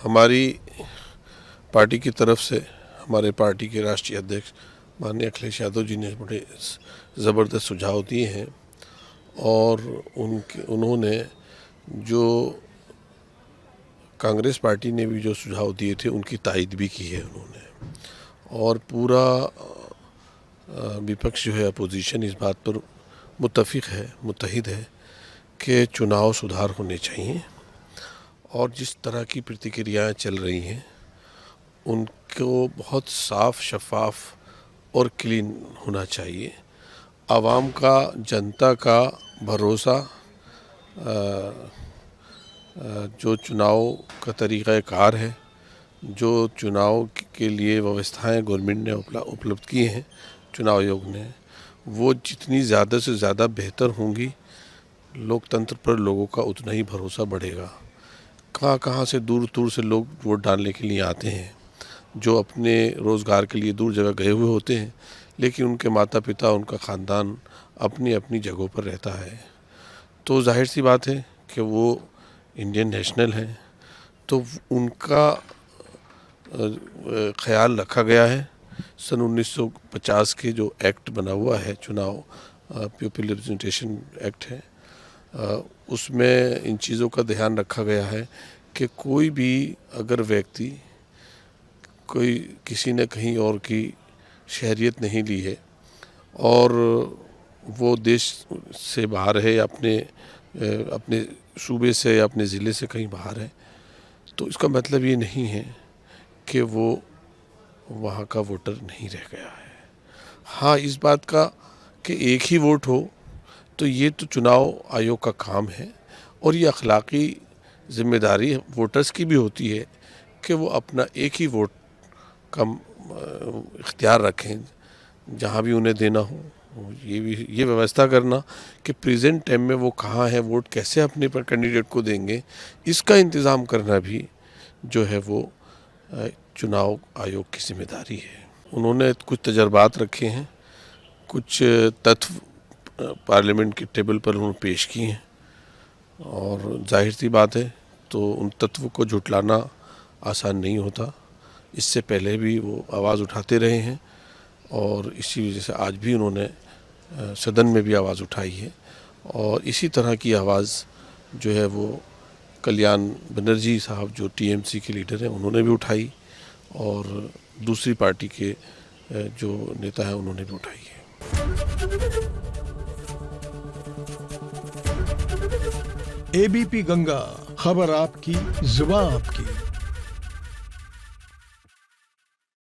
हमारी पार्टी की तरफ से हमारे पार्टी के राष्ट्रीय अध्यक्ष माननीय अखिलेश यादव जी ने बड़े ज़बरदस्त सुझाव दिए हैं और उन्होंने जो कांग्रेस पार्टी ने भी जो सुझाव दिए थे उनकी तायद भी की है उन्होंने। और पूरा विपक्ष जो है अपोजिशन इस बात पर मुत्तहिद है कि चुनाव सुधार होने चाहिए और जिस तरह की प्रतिक्रियाएं चल रही हैं उनको बहुत साफ, शफाफ और क्लीन होना चाहिए। आवाम का, जनता का भरोसा जो चुनाव का तरीक़ाकार है, जो चुनाव के लिए व्यवस्थाएं गवर्नमेंट ने उपलब्ध की हैं, चुनाव आयोग ने, वो जितनी ज़्यादा से ज़्यादा बेहतर होंगी, लोकतंत्र पर लोगों का उतना ही भरोसा बढ़ेगा। कहाँ से दूर दूर से लोग वोट डालने के लिए आते हैं, जो अपने रोज़गार के लिए दूर जगह गए हुए होते हैं, लेकिन उनके माता पिता, उनका ख़ानदान अपनी अपनी जगहों पर रहता है। तो जाहिर सी बात है कि वो इंडियन नेशनल हैं, तो उनका ख्याल रखा गया है। सन 1950 के जो एक्ट बना हुआ है, चुनाव पीपल रिप्रेजेंटेशन एक्ट है, उसमें इन चीज़ों का ध्यान रखा गया है कि कोई भी अगर व्यक्ति किसी ने कहीं और की शहरियत नहीं ली है और वो देश से बाहर है या अपने सूबे से या अपने ज़िले से कहीं बाहर है, तो इसका मतलब ये नहीं है कि वो वहाँ का वोटर नहीं रह गया है। हाँ, इस बात का कि एक ही वोट हो, तो ये तो चुनाव आयोग का काम है और ये अखलाकी जिम्मेदारी वोटर्स की भी होती है कि वो अपना एक ही वोट का इख्तियार रखें जहाँ भी उन्हें देना हो। ये व्यवस्था करना कि प्रेजेंट टाइम में वो कहाँ है, वोट कैसे अपने पर कैंडिडेट को देंगे, इसका इंतज़ाम करना भी जो है वो चुनाव आयोग की जिम्मेदारी है। उन्होंने कुछ तजर्बात रखे हैं, कुछ तथ्य पार्लियामेंट के टेबल पर उन्होंने पेश किए हैं और जाहिर सी बात है तो उन तत्वों को झुटलाना आसान नहीं होता। इससे पहले भी वो आवाज़ उठाते रहे हैं और इसी वजह से आज भी उन्होंने सदन में भी आवाज़ उठाई है और इसी तरह की आवाज़ जो है वो कल्याण बनर्जी साहब जो टीएमसी के लीडर हैं उन्होंने भी उठाई और दूसरी पार्टी के जो नेता हैं उन्होंने भी उठाई है। एबीपी गंगा, खबर आपकी, जुबान आपकी।